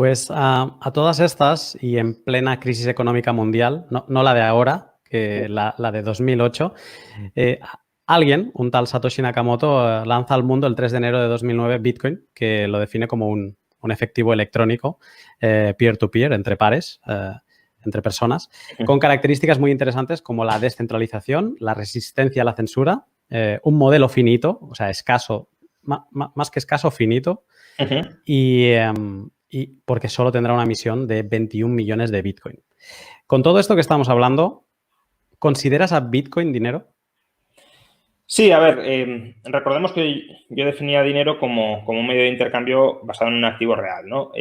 Pues a todas estas y en plena crisis económica mundial, no la de ahora, que la de 2008, alguien, un tal Satoshi Nakamoto, lanza al mundo el 3 de enero de 2009 Bitcoin, que lo define como un efectivo electrónico peer-to-peer, entre pares, entre personas, con características muy interesantes como la descentralización, la resistencia a la censura, un modelo finito, o sea, escaso, más que escaso, finito, y porque solo tendrá una emisión de 21 millones de Bitcoin. Con todo esto que estamos hablando, ¿consideras a Bitcoin dinero? Sí, a ver, recordemos que yo definía dinero como un medio de intercambio basado en un activo real, ¿no?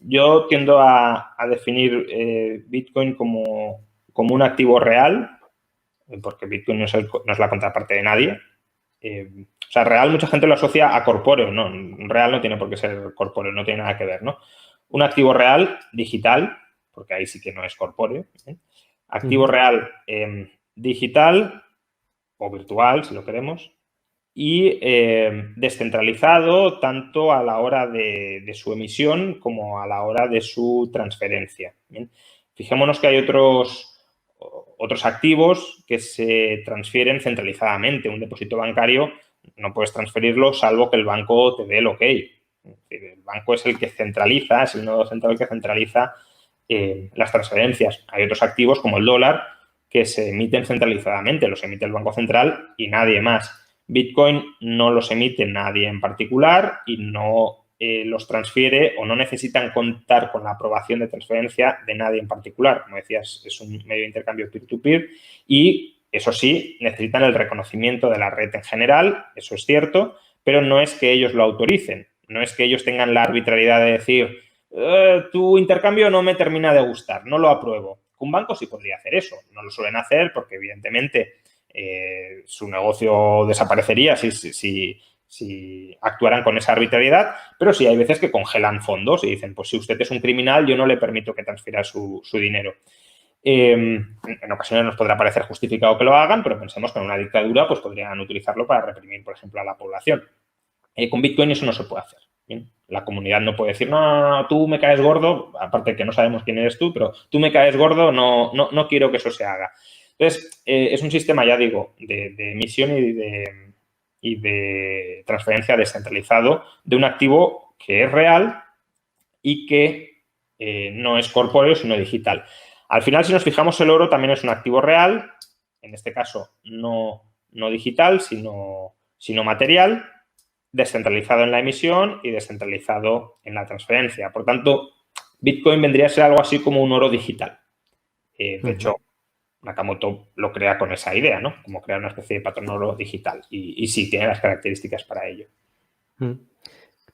Yo tiendo a definir Bitcoin como un activo real, porque Bitcoin no es la contraparte de nadie. O sea, real mucha gente lo asocia a corpóreo, ¿no? Real no tiene por qué ser corpóreo, no tiene nada que ver, ¿no? Un activo real digital, porque ahí sí que no es corpóreo. Activo real digital o virtual, si lo queremos, y descentralizado tanto a la hora de su emisión como a la hora de su transferencia. ¿Bien? Fijémonos que hay otros activos que se transfieren centralizadamente. Un depósito bancario no puedes transferirlo salvo que el banco te dé el ok. El banco es el que centraliza, es el nodo central que centraliza las transferencias. Hay otros activos como el dólar que se emiten centralizadamente, los emite el Banco Central y nadie más. Bitcoin no los emite nadie en particular y no los transfiere o no necesitan contar con la aprobación de transferencia de nadie en particular. Como decías, es un medio de intercambio peer-to-peer y, eso sí, necesitan el reconocimiento de la red en general, eso es cierto, pero no es que ellos lo autoricen, no es que ellos tengan la arbitrariedad de decir tu intercambio no me termina de gustar, no lo apruebo. Un banco sí podría hacer eso, no lo suelen hacer porque evidentemente su negocio desaparecería si actuaran con esa arbitrariedad, pero sí hay veces que congelan fondos y dicen, pues si usted es un criminal, yo no le permito que transfiera su dinero. En ocasiones nos podrá parecer justificado que lo hagan, pero pensemos que en una dictadura pues podrían utilizarlo para reprimir, por ejemplo, a la población. Con Bitcoin eso no se puede hacer. ¿Bien? La comunidad no puede decir, no, tú me caes gordo, aparte que no sabemos quién eres tú, pero tú me caes gordo, no quiero que eso se haga. Entonces, es un sistema, ya digo, de emisión y de transferencia descentralizado de un activo que es real y que no es corpóreo, sino digital. Al final, si nos fijamos, el oro también es un activo real, en este caso no digital, sino material, descentralizado en la emisión y descentralizado en la transferencia. Por tanto, Bitcoin vendría a ser algo así como un oro digital. De hecho, Nakamoto lo crea con esa idea, ¿no? Como crear una especie de patrón oro digital. Y sí, tiene las características para ello.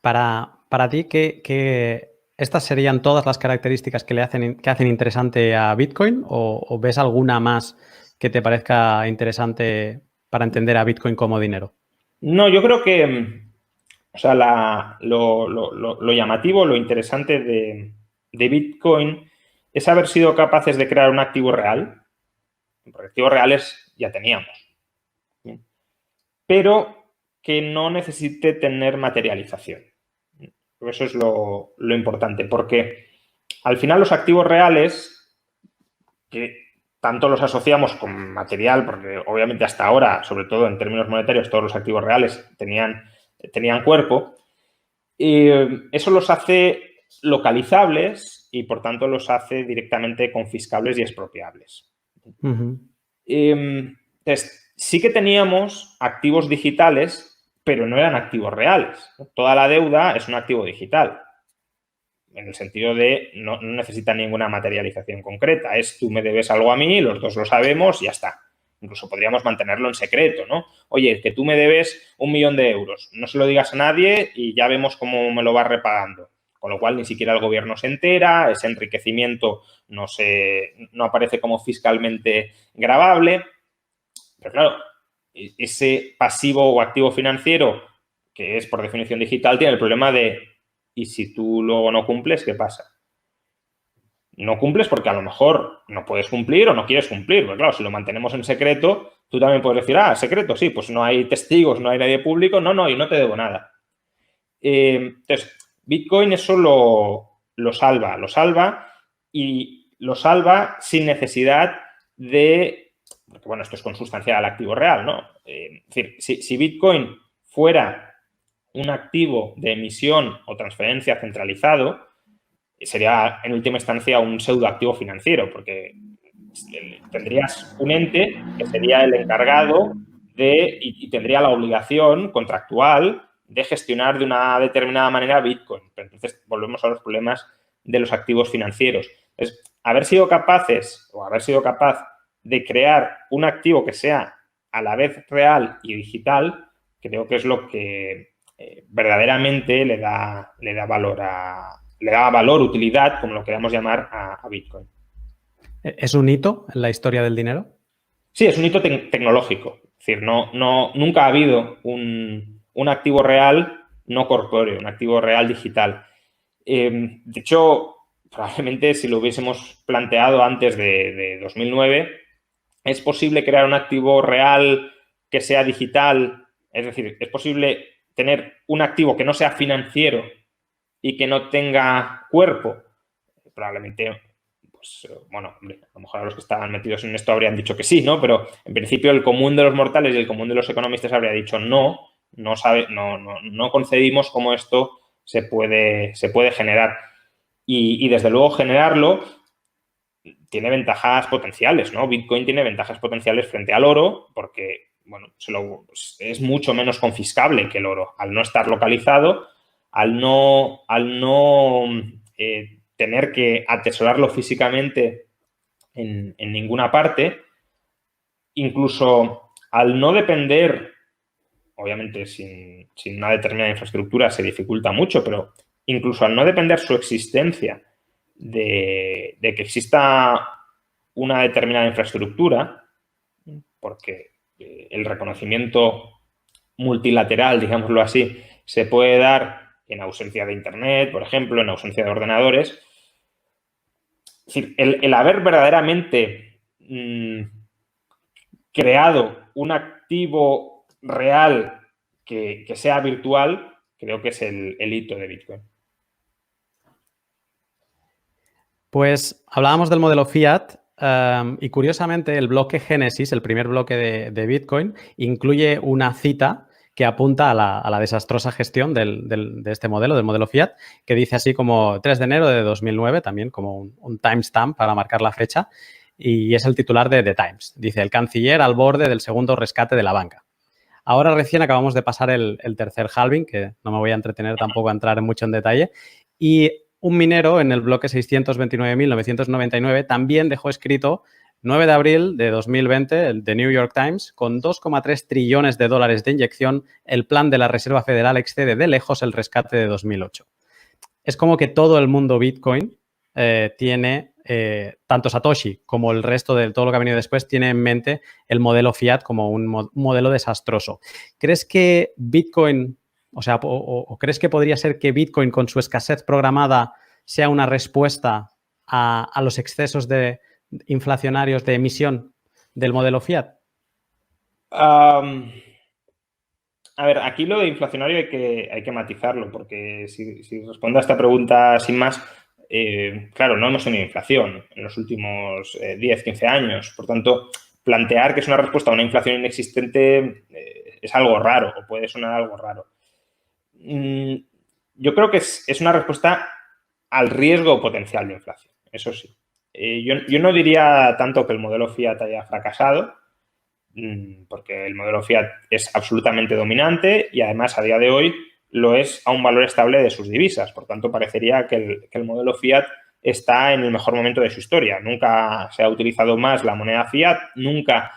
Para ti, ¿qué estas serían todas las características que hacen interesante a Bitcoin? ¿O ves alguna más que te parezca interesante para entender a Bitcoin como dinero? No, yo creo que, o sea, lo llamativo, lo interesante de Bitcoin es haber sido capaces de crear un activo real. Porque activos reales ya teníamos. ¿Bien? Pero que no necesite tener materialización. Eso es lo importante, porque al final los activos reales, que tanto los asociamos con material, porque obviamente hasta ahora, sobre todo en términos monetarios, todos los activos reales tenían cuerpo, eso los hace localizables y, por tanto, los hace directamente confiscables y expropiables. Entonces, sí que teníamos activos digitales, pero no eran activos reales. Toda la deuda es un activo digital, en el sentido de no necesita ninguna materialización concreta. Es tú me debes algo a mí, los dos lo sabemos y ya está. Incluso podríamos mantenerlo en secreto, ¿no? Oye, que tú me debes 1 millón de euros, no se lo digas a nadie y ya vemos cómo me lo vas repagando. Con lo cual ni siquiera el gobierno se entera, ese enriquecimiento no aparece como fiscalmente gravable. Pero claro, ese pasivo o activo financiero, que es por definición digital, tiene el problema de, ¿y si tú luego no cumples, qué pasa? No cumples porque a lo mejor no puedes cumplir o no quieres cumplir. Porque claro, si lo mantenemos en secreto, tú también puedes decir, secreto, sí, pues no hay testigos, no hay nadie público, no, y no te debo nada. Entonces, Bitcoin eso lo salva y lo salva sin necesidad de, porque bueno, esto es consustancial al activo real, ¿no? Es decir, si Bitcoin fuera un activo de emisión o transferencia centralizado, sería en última instancia un pseudoactivo financiero, porque tendrías un ente que sería el encargado y tendría la obligación contractual de gestionar de una determinada manera Bitcoin. Pero entonces volvemos a los problemas de los activos financieros. Es haber sido capaces o haber sido capaz de crear un activo que sea a la vez real y digital, creo que es lo que verdaderamente le da valor, utilidad, como lo queramos llamar, a Bitcoin. ¿Es un hito en la historia del dinero? Sí, es un hito tecnológico. Es decir, nunca ha habido un activo real no corpóreo, un activo real digital. De hecho, probablemente si lo hubiésemos planteado antes de 2009, es posible crear un activo real que sea digital. Es decir, es posible tener un activo que no sea financiero y que no tenga cuerpo. Probablemente, pues, bueno, hombre, a lo mejor a los que estaban metidos en esto habrían dicho que sí, ¿no? Pero en principio el común de los mortales y el común de los economistas habría dicho no concebimos cómo esto se puede generar. Y desde luego generarlo tiene ventajas potenciales, ¿no? Bitcoin tiene ventajas potenciales frente al oro porque, bueno, es mucho menos confiscable que el oro. Al no estar localizado, al no tener que atesorarlo físicamente en ninguna parte, incluso al no depender, obviamente sin una determinada infraestructura se dificulta mucho, pero incluso al no depender su existencia de que exista una determinada infraestructura, porque el reconocimiento multilateral, digámoslo así, se puede dar en ausencia de Internet, por ejemplo, en ausencia de ordenadores. Es decir, el haber verdaderamente creado un activo real que sea virtual, creo que es el hito de Bitcoin. Pues hablábamos del modelo Fiat y curiosamente el bloque Génesis, el primer bloque de Bitcoin, incluye una cita que apunta a la desastrosa gestión de este modelo, del modelo Fiat, que dice así como 3 de enero de 2009, también como un timestamp para marcar la fecha, y es el titular de The Times. Dice, el canciller al borde del segundo rescate de la banca. Ahora recién acabamos de pasar el tercer halving, que no me voy a entretener tampoco a entrar mucho en detalle, y un minero en el bloque 629.999 también dejó escrito 9 de abril de 2020, el The New York Times, con 2,3 trillones de dólares de inyección, el plan de la Reserva Federal excede de lejos el rescate de 2008. Es como que todo el mundo Bitcoin tiene, tanto Satoshi como el resto de todo lo que ha venido después, tiene en mente el modelo Fiat como un modelo desastroso. ¿Crees que Bitcoin, o crees que podría ser que Bitcoin con su escasez programada sea una respuesta a los excesos inflacionarios de emisión del modelo Fiat? A ver, aquí lo de inflacionario hay que matizarlo, porque si respondo a esta pregunta sin más, claro, no hemos tenido inflación en los últimos 10, 15 años. Por tanto, plantear que es una respuesta a una inflación inexistente es algo raro, o puede sonar algo raro. Yo creo que es una respuesta al riesgo potencial de inflación, eso sí. Yo no diría tanto que el modelo Fiat haya fracasado, porque el modelo Fiat es absolutamente dominante y además a día de hoy lo es a un valor estable de sus divisas. Por tanto, parecería que el modelo Fiat está en el mejor momento de su historia. Nunca se ha utilizado más la moneda Fiat, nunca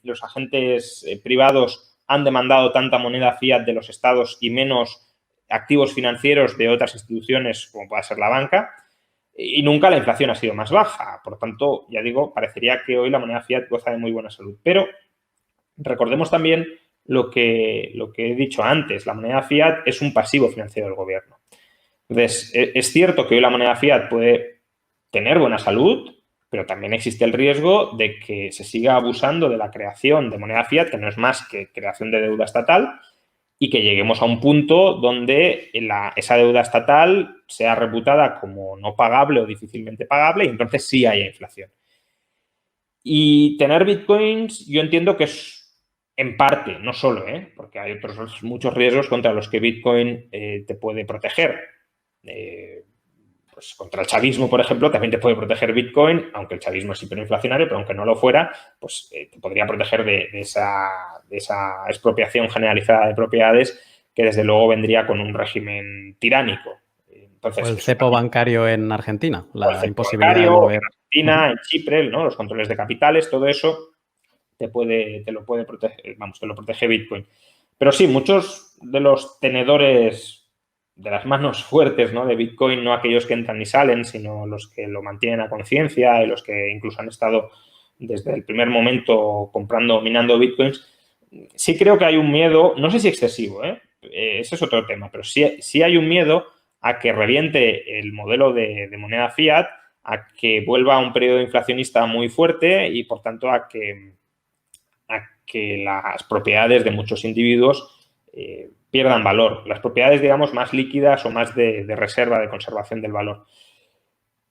los agentes privados han demandado tanta moneda Fiat de los estados y menos activos financieros de otras instituciones como pueda ser la banca. Y nunca la inflación ha sido más baja. Por tanto, ya digo, parecería que hoy la moneda Fiat goza de muy buena salud. Pero recordemos también lo que he dicho antes. La moneda Fiat es un pasivo financiero del gobierno. Entonces, es cierto que hoy la moneda Fiat puede tener buena salud, pero también existe el riesgo de que se siga abusando de la creación de moneda Fiat, que no es más que creación de deuda estatal, y que lleguemos a un punto donde esa deuda estatal sea reputada como no pagable o difícilmente pagable y entonces sí haya inflación. Y tener bitcoins yo entiendo que es en parte, no solo, porque hay otros muchos riesgos contra los que Bitcoin te puede proteger. Pues contra el chavismo, por ejemplo, también te puede proteger Bitcoin, aunque el chavismo es hiperinflacionario, pero aunque no lo fuera, pues te podría proteger de esa expropiación generalizada de propiedades que desde luego vendría con un régimen tiránico. Entonces, o el cepo bancario en Argentina, la el imposibilidad de bancario, mover. en Argentina, en Chipre, ¿no? Los controles de capitales, todo eso te lo puede proteger, vamos, te lo protege Bitcoin. Pero sí, muchos de los tenedores de las manos fuertes, ¿no?, de Bitcoin, no aquellos que entran y salen, sino los que lo mantienen a conciencia y los que incluso han estado desde el primer momento comprando, minando Bitcoins, sí creo que hay un miedo, no sé si excesivo, ese es otro tema, pero sí hay un miedo a que reviente el modelo de moneda fiat, a que vuelva a un periodo inflacionista muy fuerte y, por tanto, a que las propiedades de muchos individuos pierdan valor. Las propiedades, digamos, más líquidas o más de reserva, de conservación del valor.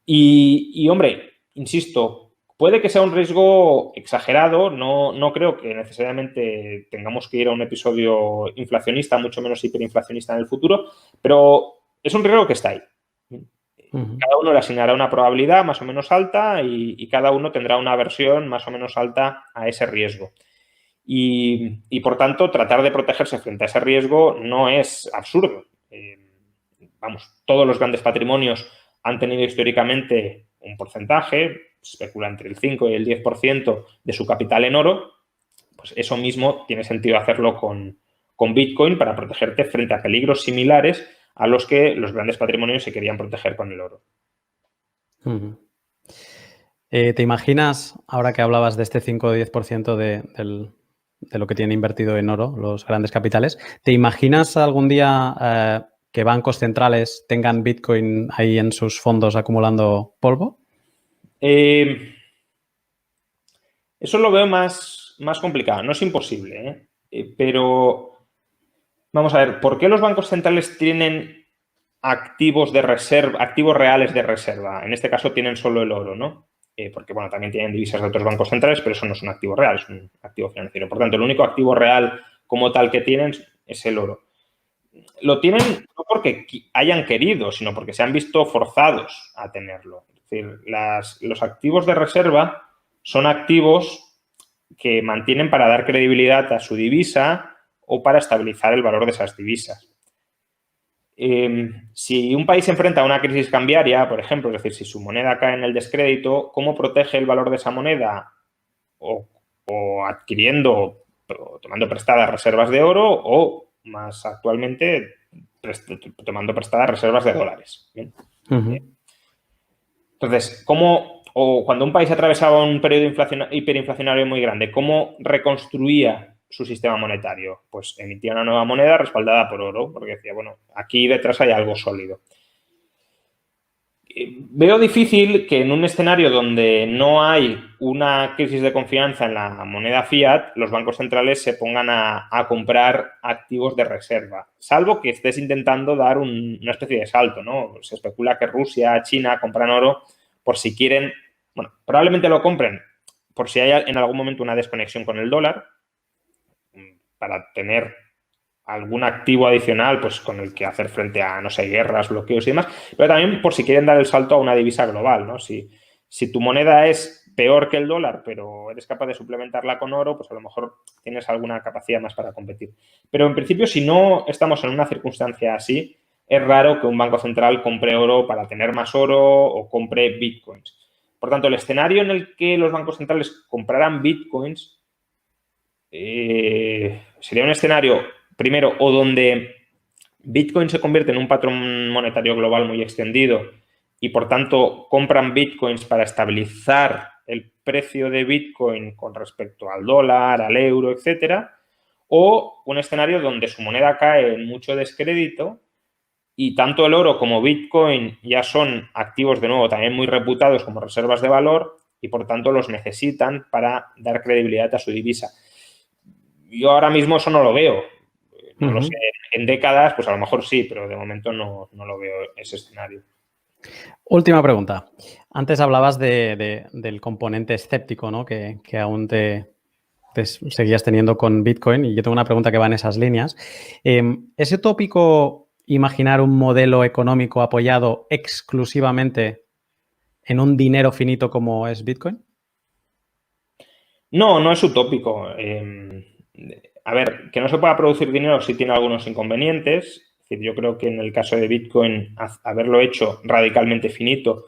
Y, hombre, insisto, puede que sea un riesgo exagerado. No creo que necesariamente tengamos que ir a un episodio inflacionista, mucho menos hiperinflacionista en el futuro, pero es un riesgo que está ahí. Cada uno le asignará una probabilidad más o menos alta y cada uno tendrá una versión más o menos alta a ese riesgo. Y, por tanto, tratar de protegerse frente a ese riesgo no es absurdo. Vamos, todos los grandes patrimonios han tenido históricamente un porcentaje, especula entre el 5 y el 10% de su capital en oro. Pues eso mismo tiene sentido hacerlo con Bitcoin para protegerte frente a peligros similares a los que los grandes patrimonios se querían proteger con el oro. ¿Te imaginas, ahora que hablabas de este 5 o 10% de lo que tienen invertido en oro los grandes capitales, ¿te imaginas algún día que bancos centrales tengan Bitcoin ahí en sus fondos acumulando polvo? Eso lo veo más complicado. No es imposible, pero vamos a ver, ¿por qué los bancos centrales tienen activos de reserva, activos reales de reserva? En este caso tienen solo el oro, ¿no? Porque, bueno, también tienen divisas de otros bancos centrales, pero eso no es un activo real, es un activo financiero. Por tanto, el único activo real como tal que tienen es el oro. Lo tienen no porque hayan querido, sino porque se han visto forzados a tenerlo. Es decir, los activos de reserva son activos que mantienen para dar credibilidad a su divisa o para estabilizar el valor de esas divisas. Si un país se enfrenta a una crisis cambiaria, por ejemplo, es decir, si su moneda cae en el descrédito, ¿cómo protege el valor de esa moneda? O adquiriendo o tomando prestadas reservas de oro o, más actualmente, tomando prestadas reservas de dólares. ¿Bien? Entonces, cuando un país atravesaba un periodo hiperinflacionario muy grande, ¿cómo reconstruía su sistema monetario? Pues emitía una nueva moneda respaldada por oro, porque decía, bueno, aquí detrás hay algo sólido. Veo difícil que en un escenario donde no hay una crisis de confianza en la moneda fiat, los bancos centrales se pongan a comprar activos de reserva, salvo que estés intentando dar una especie de salto, ¿no? Se especula que Rusia, China compran oro por si quieren, bueno, probablemente lo compren por si hay en algún momento una desconexión con el dólar, para tener algún activo adicional pues con el que hacer frente a, no sé, guerras, bloqueos y demás, pero también por si quieren dar el salto a una divisa global, ¿no? Si tu moneda es peor que el dólar, pero eres capaz de suplementarla con oro, pues a lo mejor tienes alguna capacidad más para competir. Pero en principio, si no estamos en una circunstancia así, es raro que un banco central compre oro para tener más oro o compre bitcoins. Por tanto, el escenario en el que los bancos centrales compraran bitcoins sería un escenario, primero, o donde Bitcoin se convierte en un patrón monetario global muy extendido y, por tanto, compran Bitcoins para estabilizar el precio de Bitcoin con respecto al dólar, al euro, etcétera, o un escenario donde su moneda cae en mucho descrédito y tanto el oro como Bitcoin ya son activos, de nuevo, también muy reputados como reservas de valor y, por tanto, los necesitan para dar credibilidad a su divisa. Yo ahora mismo eso no lo veo. No lo sé. En décadas, pues a lo mejor sí, pero de momento no lo veo ese escenario. Última pregunta. Antes hablabas del componente escéptico, ¿no? Que aún te seguías teniendo con Bitcoin, y yo tengo una pregunta que va en esas líneas. ¿Es utópico imaginar un modelo económico apoyado exclusivamente en un dinero finito como es Bitcoin? No, no es utópico. A ver, que no se pueda producir dinero sí tiene algunos inconvenientes. Es decir, yo creo que en el caso de Bitcoin, haberlo hecho radicalmente finito,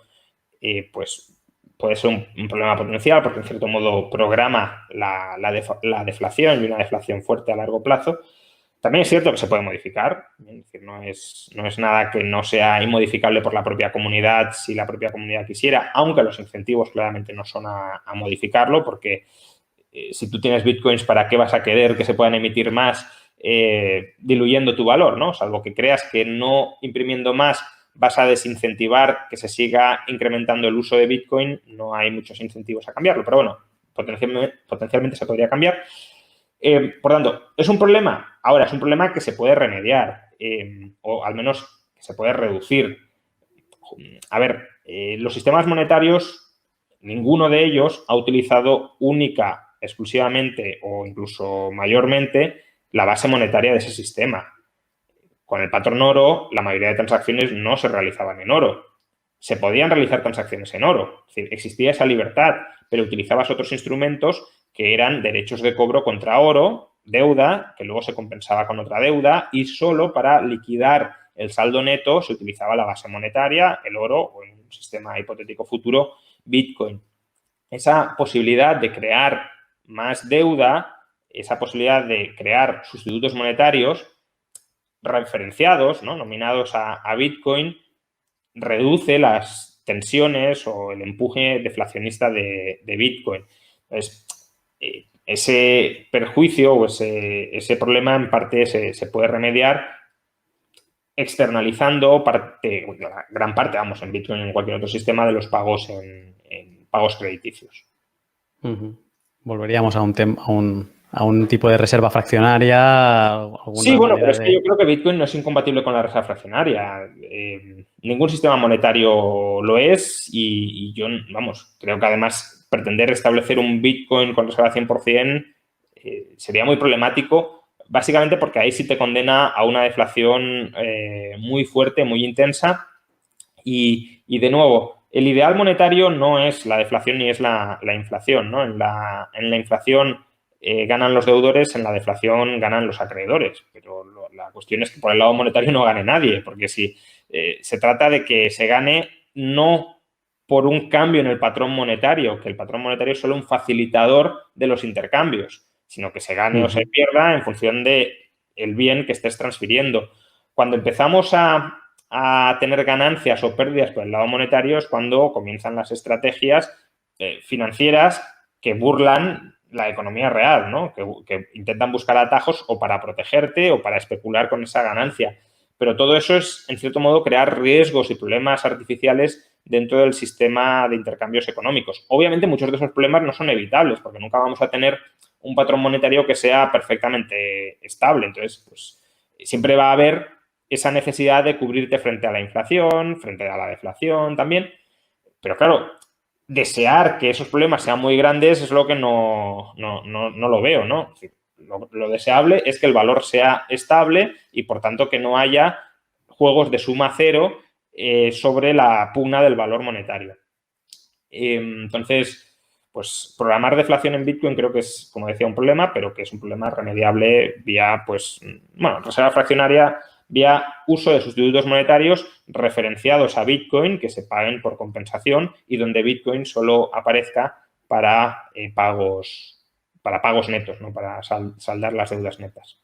pues puede ser un problema potencial, porque en cierto modo programa la deflación, y una deflación fuerte a largo plazo. También es cierto que se puede modificar, es decir, no es nada que no sea inmodificable por la propia comunidad si la propia comunidad quisiera, aunque los incentivos claramente no son a modificarlo, porque si tú tienes bitcoins, ¿para qué vas a querer que se puedan emitir más diluyendo tu valor, ¿no? Salvo que creas que no imprimiendo más vas a desincentivar que se siga incrementando el uso de Bitcoin, no hay muchos incentivos a cambiarlo, pero bueno, potencialmente se podría cambiar. Por tanto, ¿es un problema? Ahora, es un problema que se puede remediar, o al menos que se puede reducir. A ver, los sistemas monetarios, ninguno de ellos ha utilizado exclusivamente o incluso mayormente la base monetaria de ese sistema. Con el patrón oro, la mayoría de transacciones no se realizaban en oro. Se podían realizar transacciones en oro. Es decir, existía esa libertad, pero utilizabas otros instrumentos que eran derechos de cobro contra oro, deuda, que luego se compensaba con otra deuda, y solo para liquidar el saldo neto se utilizaba la base monetaria, el oro, o en un sistema hipotético futuro, Bitcoin. Esa posibilidad de crear más deuda, esa posibilidad de crear sustitutos monetarios referenciados, ¿no? Nominados a Bitcoin, reduce las tensiones o el empuje deflacionista de Bitcoin. Entonces, ese perjuicio o ese problema en parte se puede remediar externalizando gran parte, vamos, en Bitcoin y en cualquier otro sistema, de los pagos en pagos crediticios. Volveríamos a un tipo de reserva fraccionaria. Sí, bueno, pero es que yo creo que Bitcoin no es incompatible con la reserva fraccionaria. Ningún sistema monetario lo es y yo, vamos, creo que además pretender establecer un Bitcoin con reserva 100% sería muy problemático, básicamente porque ahí sí te condena a una deflación muy fuerte, muy intensa y de nuevo, el ideal monetario no es la deflación ni es la inflación, ¿no? En la inflación ganan los deudores, en la deflación ganan los acreedores. Pero la cuestión es que por el lado monetario no gane nadie, porque si se trata de que se gane no por un cambio en el patrón monetario, que el patrón monetario es solo un facilitador de los intercambios, sino que se gane o se pierda en función de el bien que estés transfiriendo. Cuando empezamos a tener ganancias o pérdidas por el lado monetario es cuando comienzan las estrategias financieras que burlan la economía real, ¿no? Que intentan buscar atajos o para protegerte o para especular con esa ganancia. Pero todo eso es, en cierto modo, crear riesgos y problemas artificiales dentro del sistema de intercambios económicos. Obviamente, muchos de esos problemas no son evitables porque nunca vamos a tener un patrón monetario que sea perfectamente estable. Entonces, pues siempre va a haber esa necesidad de cubrirte frente a la inflación, frente a la deflación también. Pero claro, desear que esos problemas sean muy grandes es lo que no lo veo, ¿no? Es decir, lo deseable es que el valor sea estable y, por tanto, que no haya juegos de suma cero sobre la pugna del valor monetario. Entonces, pues programar deflación en Bitcoin creo que es, como decía, un problema, pero que es un problema remediable vía, pues, bueno, reserva fraccionaria, vía uso de sustitutos monetarios referenciados a Bitcoin que se paguen por compensación y donde Bitcoin solo aparezca para pagos netos, ¿no? Para saldar las deudas netas.